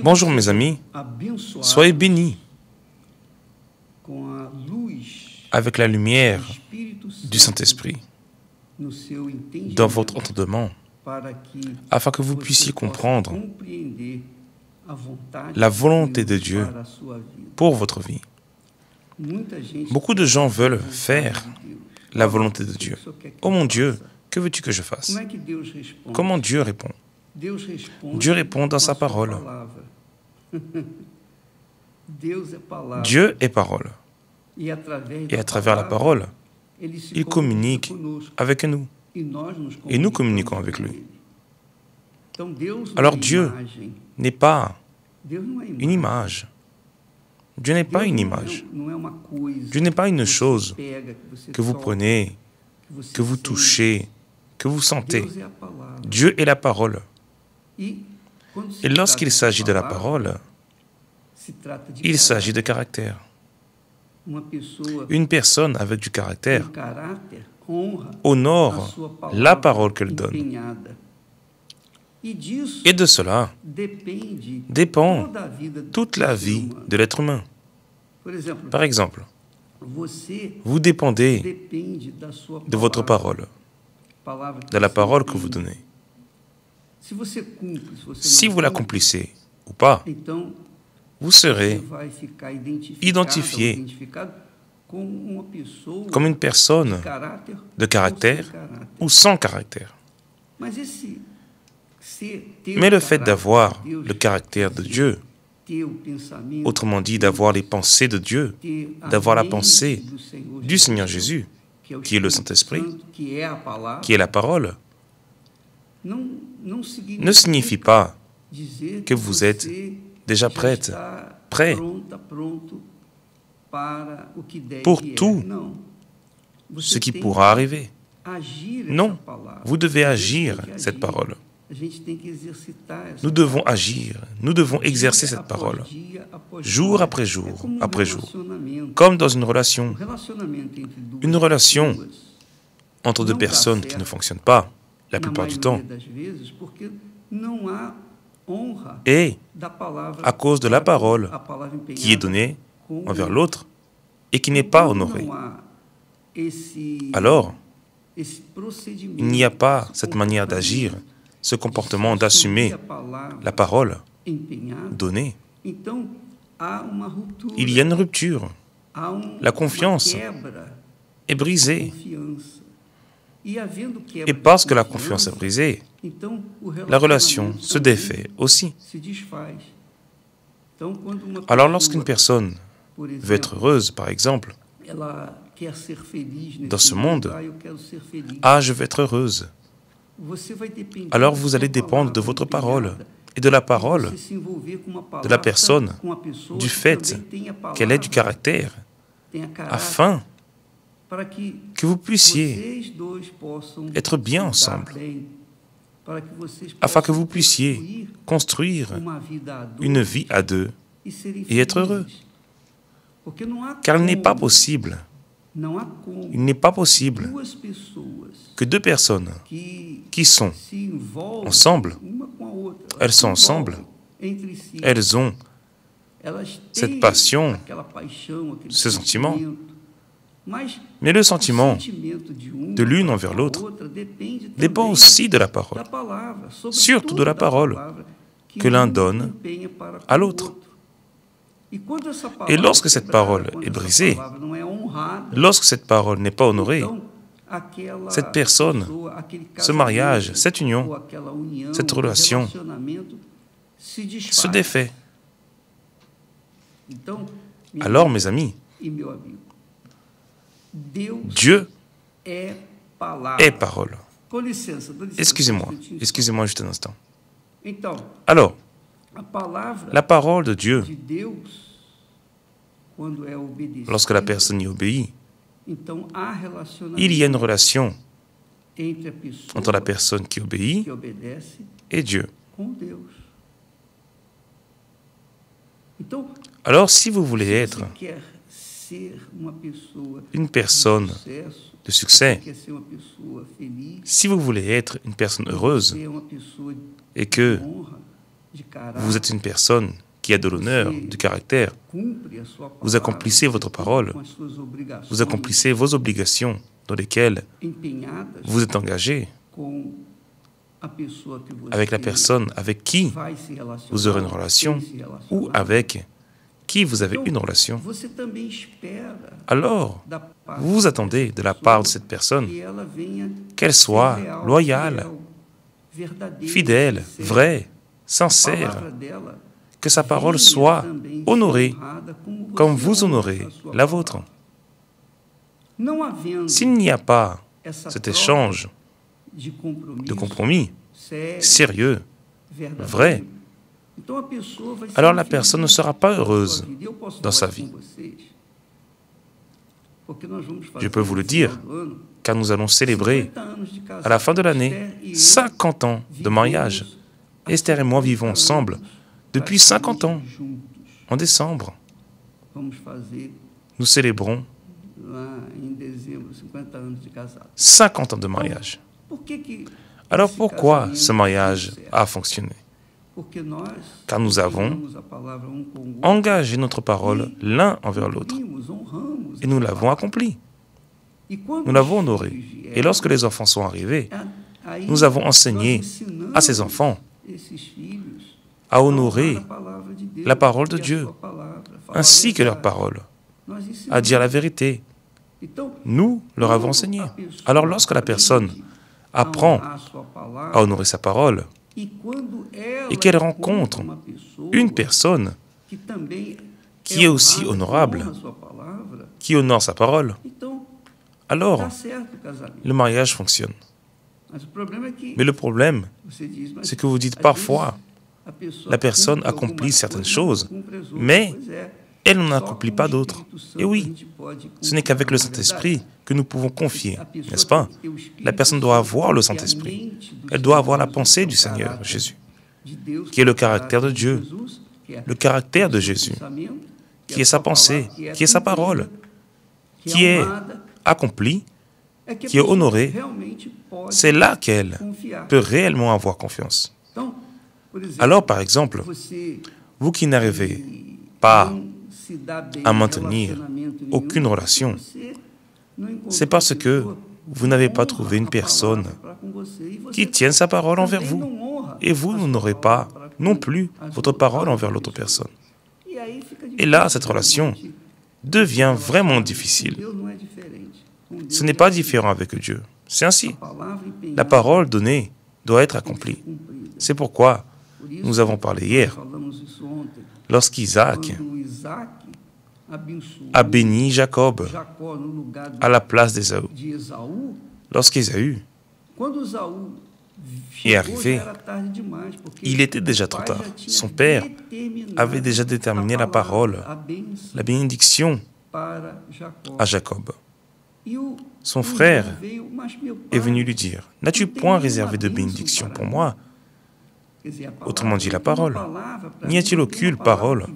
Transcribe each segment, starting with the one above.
Bonjour mes amis, soyez bénis avec la lumière du Saint-Esprit dans votre entendement, afin que vous puissiez comprendre la volonté de Dieu pour votre vie. Beaucoup de gens veulent faire la volonté de Dieu. Oh mon Dieu, que veux-tu que je fasse? Comment Dieu répond? Dieu répond dans sa parole. Dieu est parole. Et à travers la parole, il communique avec nous. Et nous communiquons avec lui. Alors Dieu n'est pas une image. Dieu n'est pas une image. Dieu n'est pas une chose que vous prenez, que vous touchez, que vous sentez. Dieu est la parole. Et lorsqu'il s'agit de la parole, il s'agit de caractère. Une personne avec du caractère honore la parole qu'elle donne. Et de cela dépend toute la vie de l'être humain. Par exemple, vous dépendez de votre parole, de la parole que vous donnez. Si vous l'accomplissez ou pas, vous serez identifié comme une personne de caractère ou sans caractère. Mais le fait d'avoir le caractère de Dieu, autrement dit d'avoir les pensées de Dieu, d'avoir la pensée du Seigneur Jésus, qui est le Saint-Esprit, qui est la parole, ne signifie pas que vous êtes déjà prêt pour tout ce qui pourra arriver. Non, vous devez agir cette parole. Nous devons agir, nous devons exercer cette parole, jour après jour, comme dans une relation entre deux personnes qui ne fonctionnent pas, la plupart du temps, et à cause de la parole qui est donnée envers l'autre et qui n'est pas honorée. Alors, il n'y a pas cette manière d'agir, ce comportement d'assumer la parole donnée. Il y a une rupture. La confiance est brisée. Et parce que la confiance est brisée, la relation se défait aussi. Alors lorsqu'une personne veut être heureuse, par exemple, dans ce monde, « Ah, je veux être heureuse », alors vous allez dépendre de votre parole et de la parole de la personne, du fait qu'elle ait du caractère, afin que vous puissiez être bien ensemble, afin que vous puissiez construire une vie à deux et être heureux. Car il n'est pas possible que deux personnes qui sont ensemble, elles sont ensemble, elles ont cette passion, ce sentiment, mais le sentiment de l'une envers l'autre dépend aussi de la parole, surtout de la parole que l'un donne à l'autre. Et lorsque cette parole est brisée, lorsque cette parole n'est pas honorée, cette personne, ce mariage, cette union, cette relation se défait. Alors, mes amis, Dieu est parole. Excusez-moi juste un instant. Alors, la parole de Dieu, lorsque la personne y obéit, il y a une relation entre la personne qui obéit et Dieu. Alors, si vous voulez être une personne de succès, si vous voulez être une personne heureuse et que vous êtes une personne qui a de l'honneur, du caractère. Vous accomplissez votre parole. Vous accomplissez vos obligations dans lesquelles vous êtes engagé avec la personne avec qui vous aurez une relation ou avec qui vous avez une relation. Alors, vous attendez de la part de cette personne qu'elle soit loyale, fidèle, vraie, sincère, que sa parole soit honorée comme vous honorez la vôtre. S'il n'y a pas cet échange de compromis sérieux, vrai, alors la personne ne sera pas heureuse dans sa vie. Je peux vous le dire, car nous allons célébrer à la fin de l'année 50 ans de mariage. Esther et moi vivons ensemble depuis 50 ans. En décembre, nous célébrons 50 ans de mariage. Alors pourquoi ce mariage a fonctionné? Car nous avons engagé notre parole l'un envers l'autre. Et nous l'avons accompli. Nous l'avons honoré. Et lorsque les enfants sont arrivés, nous avons enseigné à ces enfants à honorer la parole de Dieu, ainsi que leur parole, à dire la vérité. Nous leur avons enseigné. Alors lorsque la personne apprend à honorer sa parole et qu'elle rencontre une personne qui est aussi honorable, qui honore sa parole, alors le mariage fonctionne. Mais le problème, c'est que vous dites parfois, la personne accomplit certaines choses, mais elle n'en accomplit pas d'autres. Et oui, ce n'est qu'avec le Saint-Esprit que nous pouvons confier, n'est-ce pas? La personne doit avoir le Saint-Esprit. Elle doit avoir la pensée du Seigneur Jésus, qui est le caractère de Dieu, le caractère de Jésus, qui est sa pensée, qui est sa parole, qui est accomplie, qui est honorée. C'est là qu'elle peut réellement avoir confiance. Alors, par exemple, vous qui n'arrivez pas à maintenir aucune relation, c'est parce que vous n'avez pas trouvé une personne qui tienne sa parole envers vous. Et vous n'honorez pas non plus votre parole envers l'autre personne. Et là, cette relation devient vraiment difficile. Ce n'est pas différent avec Dieu. C'est ainsi. La parole donnée doit être accomplie. C'est pourquoi nous avons parlé hier. Lorsqu'Isaac a béni Jacob à la place d'Ésaü. Lorsqu'Ésaü est arrivé, il était déjà trop tard. Son père avait déjà déterminé la parole, la bénédiction à Jacob. Son frère est venu lui dire, « N'as-tu point réservé de bénédiction pour moi ?» Autrement dit, la parole. N'y a-t-il aucune parole,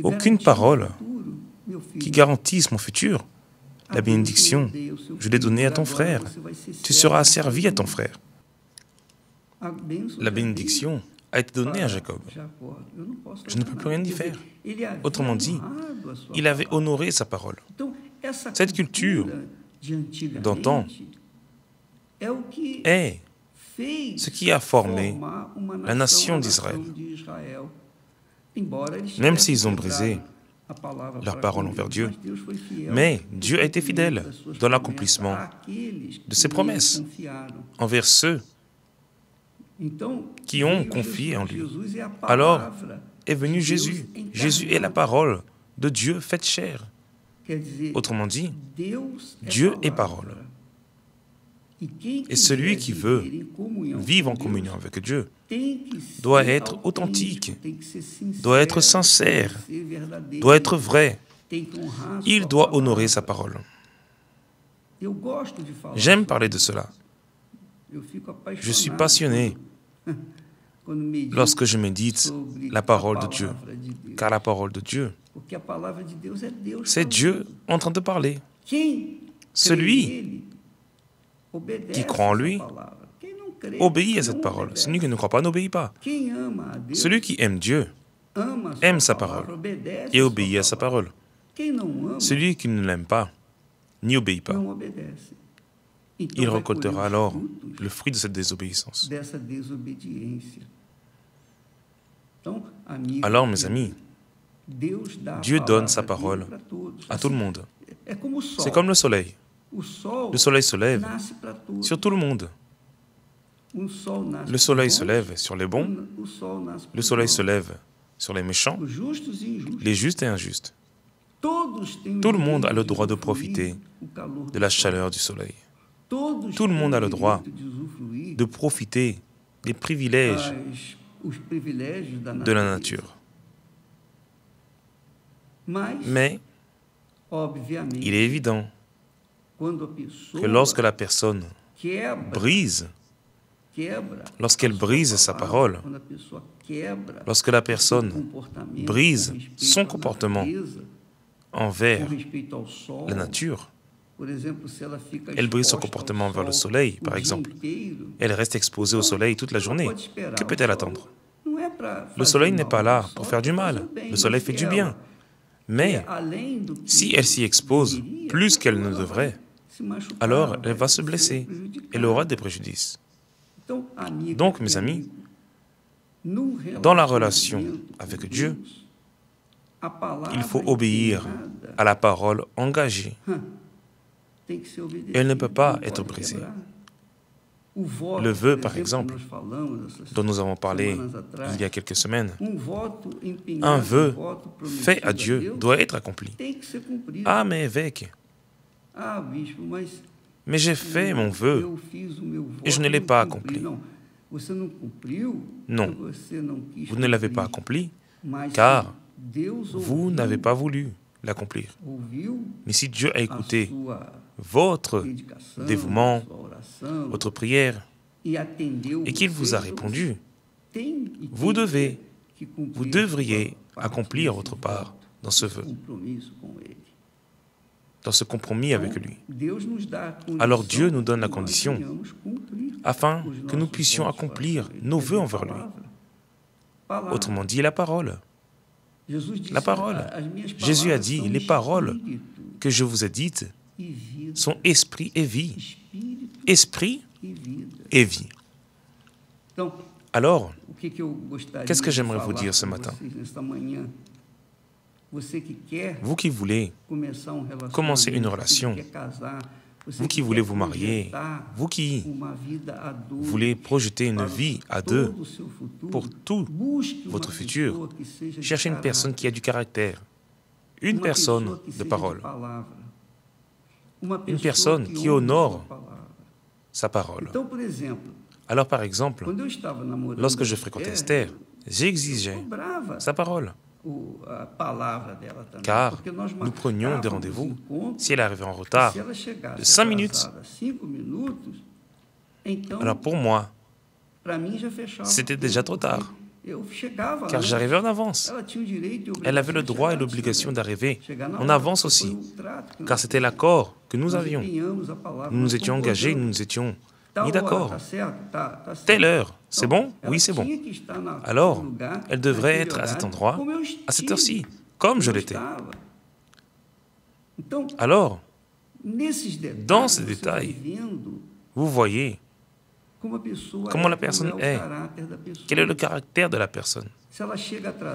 aucune parole qui garantisse mon futur? La bénédiction, je l'ai donnée à ton frère. Tu seras asservi à ton frère. La bénédiction a été donnée à Jacob. Je ne peux plus rien y faire. Autrement dit, il avait honoré sa parole. Cette culture d'antan est ce qui a formé la nation d'Israël. Même s'ils ont brisé leur parole envers Dieu, mais Dieu a été fidèle dans l'accomplissement de ses promesses envers ceux qui ont confié en lui. Alors est venu Jésus. Jésus est la parole de Dieu faite chair. Autrement dit, Dieu est parole. Et celui qui veut vivre en communion avec Dieu doit être authentique, doit être sincère, doit être vrai. Il doit honorer sa parole. J'aime parler de cela. Je suis passionné lorsque je médite la parole de Dieu, car la parole de Dieu, c'est Dieu en train de parler. Celui qui croit en lui obéit à cette parole. Celui qui ne croit pas n'obéit pas. Celui qui aime Dieu aime sa parole et obéit à sa parole. Celui qui ne l'aime pas n'y obéit pas. Il récoltera alors le fruit de cette désobéissance. Alors, mes amis, Dieu donne sa parole à tout le monde. C'est comme le soleil. Le soleil se lève sur tout le monde. Le soleil se lève sur les bons. Le soleil se lève sur les méchants, les justes et injustes. Tout le monde a le droit de profiter de la chaleur du soleil. Tout le monde a le droit de profiter des privilèges de la nature. Mais il est évident que lorsque la personne brise, lorsqu'elle brise sa parole, lorsque la personne brise son comportement envers la nature, elle brise son comportement envers le soleil, par exemple. Elle reste exposée au soleil toute la journée. Que peut-elle attendre? Le soleil n'est pas là pour faire du mal. Le soleil fait du bien. Mais si elle s'y expose plus qu'elle ne devrait, alors elle va se blesser. Elle aura des préjudices. Donc, mes amis, dans la relation avec Dieu, il faut obéir à la parole engagée. Elle ne peut pas être brisée. Le vœu, par exemple, dont nous avons parlé il y a quelques semaines, un vœu fait à Dieu doit être accompli. Ah, mais évêque, mais j'ai fait mon vœu et je ne l'ai pas accompli. Non, vous ne l'avez pas accompli, car vous n'avez pas voulu l'accomplir. Mais si Dieu a écouté votre dévouement, votre prière, et qu'il vous a répondu, vous devriez accomplir votre part dans ce vœu, dans ce compromis avec lui. Alors Dieu nous donne la condition afin que nous puissions accomplir nos vœux envers lui. Autrement dit, la parole. La parole. Jésus a dit, les paroles que je vous ai dites sont esprit et vie. Esprit et vie. Alors, qu'est-ce que j'aimerais vous dire ce matin? Vous qui voulez commencer une relation, vous qui voulez vous marier, vous qui voulez projeter une vie à deux pour tout votre futur, cherchez une personne qui a du caractère, une personne de parole, une personne qui honore sa parole. Alors, par exemple, lorsque je fréquentais Esther, j'exigeais sa parole. Car nous prenions des rendez-vous. Si elle arrivait en retard de 5 minutes, alors pour moi, c'était déjà trop tard. Car j'arrivais en avance. Elle avait le droit et l'obligation d'arriver en avance aussi. Car c'était l'accord que nous avions. Nous nous étions engagés, nous nous étions mis d'accord. Telle heure, c'est bon? Oui, c'est bon. Alors, elle devrait être à cet endroit, à cette heure-ci, comme je l'étais. Alors, dans ces détails, vous voyez comment la personne est, quel est le caractère de la personne.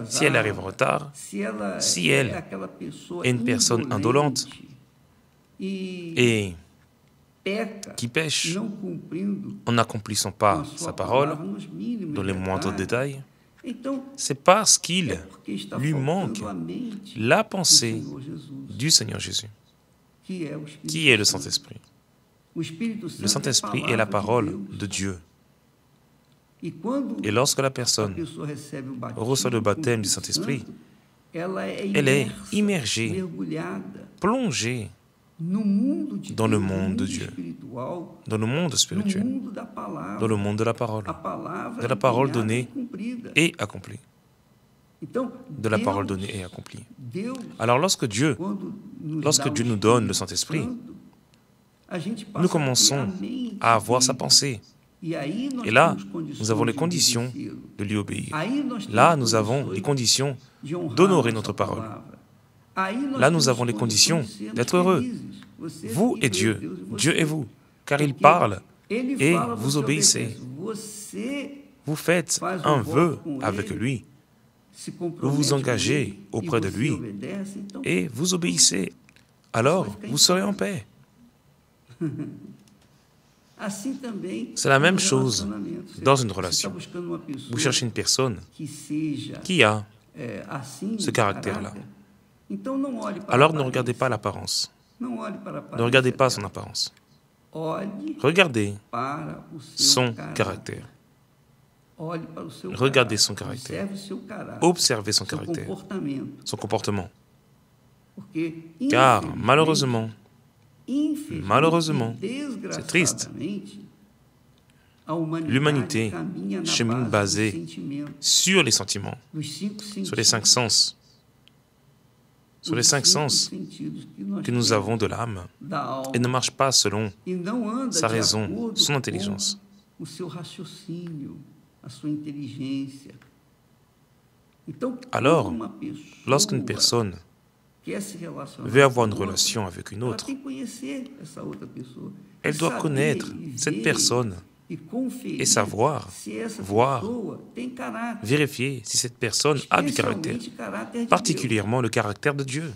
Si elle arrive en retard, si elle est une personne indolente et qui pêche en n'accomplissant pas sa parole dans les moindres détails, c'est parce qu'il lui manque la pensée du Seigneur Jésus, qui est le Saint-Esprit. Le Saint-Esprit est la parole de Dieu. Et lorsque la personne reçoit le baptême du Saint-Esprit, elle est immergée, plongée dans le monde de Dieu, dans le monde spirituel, dans le monde de la parole donnée et accomplie. De la parole donnée et accomplie. Alors lorsque Dieu nous donne le Saint-Esprit, nous commençons à avoir sa pensée. Et là, nous avons les conditions de lui obéir. Là, nous avons les conditions d'honorer notre parole. Là, nous avons les conditions d'être heureux. Vous et Dieu, Dieu et vous, car il parle et vous obéissez. Vous faites un vœu avec lui. Vous vous engagez auprès de lui et vous obéissez. Alors, vous serez en paix. C'est la même chose dans une relation. Vous cherchez une personne qui a ce caractère-là. Alors ne regardez pas l'apparence. Ne regardez pas son apparence. Regardez son caractère. Regardez son caractère. Observez son caractère, son comportement. Car malheureusement, c'est triste, l'humanité chemine basée sur les sentiments, sur les cinq sens, que nous avons de l'âme et ne marche pas selon sa raison, son intelligence. Alors, lorsqu'une personne veut avoir une relation avec une autre, elle doit connaître cette personne et savoir, voir, vérifier si cette personne a du caractère, particulièrement le caractère de Dieu.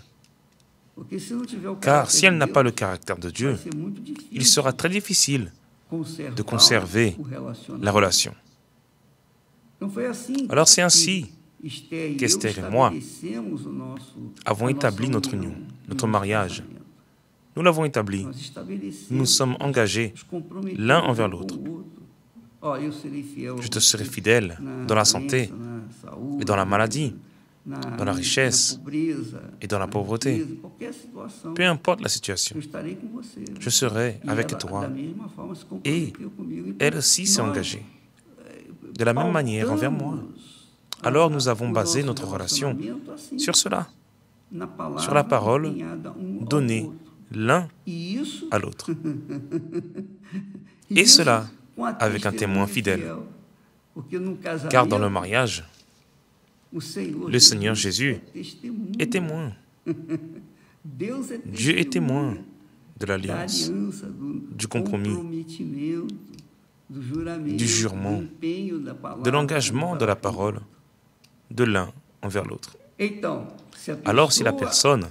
Car si elle n'a pas le caractère de Dieu, il sera très difficile de conserver la relation. Alors c'est ainsi qu'Esther et moi avons établi notre union, notre mariage. Nous l'avons établi. Nous nous sommes engagés l'un envers l'autre. Je te serai fidèle dans la santé et dans la maladie, dans la richesse et dans la pauvreté. Peu importe la situation, je serai avec toi. Et elle aussi s'est engagée de la même manière envers moi. Alors nous avons basé notre relation sur cela, sur la parole donnée l'un à l'autre. Et cela avec un témoin fidèle. Car dans le mariage, le Seigneur Jésus est témoin. Dieu est témoin de l'alliance, du compromis, du jurement, de l'engagement de la parole de l'un envers l'autre. Alors si la personne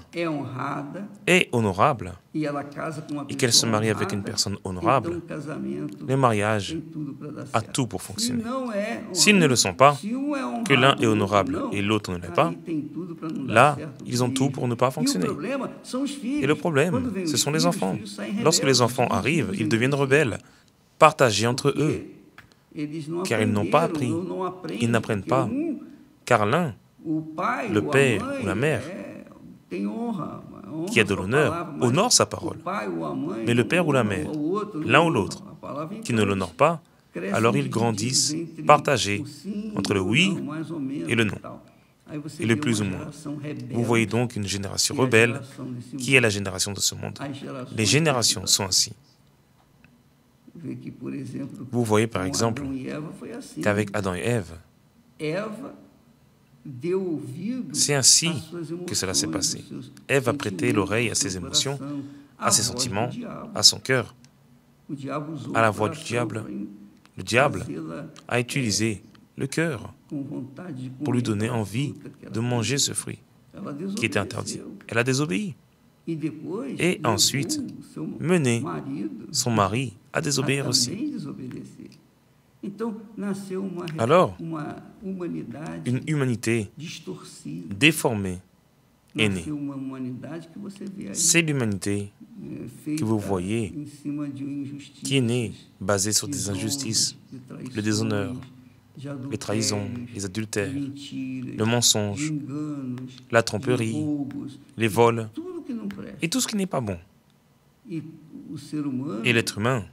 est honorable et qu'elle se marie avec une personne honorable, le mariage a tout pour fonctionner. S'ils ne le sont pas, que l'un est honorable et l'autre ne l'est pas, là, ils ont tout pour ne pas fonctionner. Et le problème, ce sont les enfants. Lorsque les enfants arrivent, ils deviennent rebelles, partagés entre eux, car ils n'ont pas appris, ils n'apprennent pas, car l'un, le père ou la mère, qui a de l'honneur, honore sa parole. Mais le père ou la mère, l'un ou l'autre, qui ne l'honore pas, alors ils grandissent partagés entre le oui et le non, et le plus ou moins. Vous voyez donc une génération rebelle qui est la génération de ce monde. Les générations sont ainsi. Vous voyez par exemple qu'avec Adam et Ève, c'est ainsi que cela s'est passé. Ève a prêté l'oreille à ses émotions, à ses sentiments, à son cœur, à la voix du diable. Le diable a utilisé le cœur pour lui donner envie de manger ce fruit qui était interdit. Elle a désobéi. Et ensuite, mené son mari à désobéir aussi. Alors, une humanité déformée est née. C'est l'humanité que vous voyez qui est née basée sur des injustices, le déshonneur, les trahisons, les adultères, le mensonge, la tromperie, les vols et tout ce qui n'est pas bon. Et l'être humain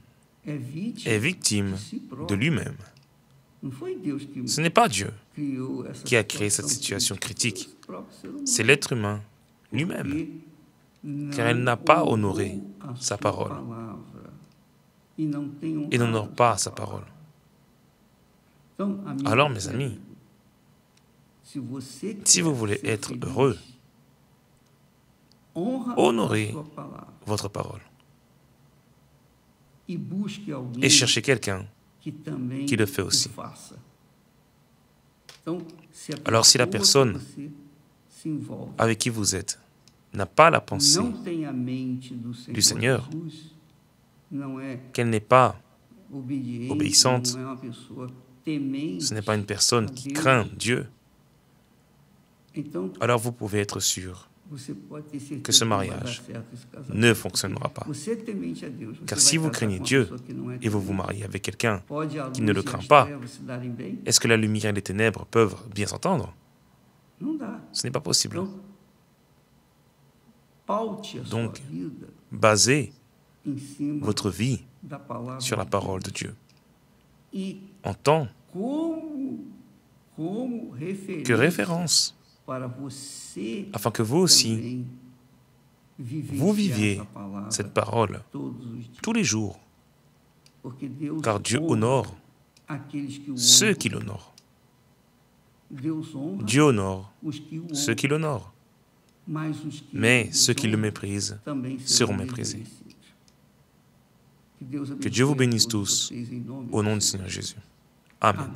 est victime de lui-même. Ce n'est pas Dieu qui a créé cette situation critique, c'est l'être humain lui-même, car il n'a pas honoré sa parole. et n'honore pas sa parole. Alors, mes amis, si vous voulez être heureux, honorez votre parole et cherchez quelqu'un qui le fait aussi. Alors, si la personne avec qui vous êtes n'a pas la pensée du Seigneur, qu'elle n'est pas obéissante, ce n'est pas une personne qui craint Dieu, alors vous pouvez être sûr que ce mariage ne fonctionnera pas. Car si vous craignez Dieu et vous vous mariez avec quelqu'un qui ne le craint pas, est-ce que la lumière et les ténèbres peuvent bien s'entendre? Ce n'est pas possible. Donc, basez votre vie sur la parole de Dieu en tant que référence, afin que vous aussi, vous viviez cette parole tous les jours, car Dieu honore ceux qui l'honorent. Dieu honore ceux qui l'honorent, mais ceux qui le méprisent seront méprisés. Que Dieu vous bénisse tous, au nom du Seigneur Jésus. Amen.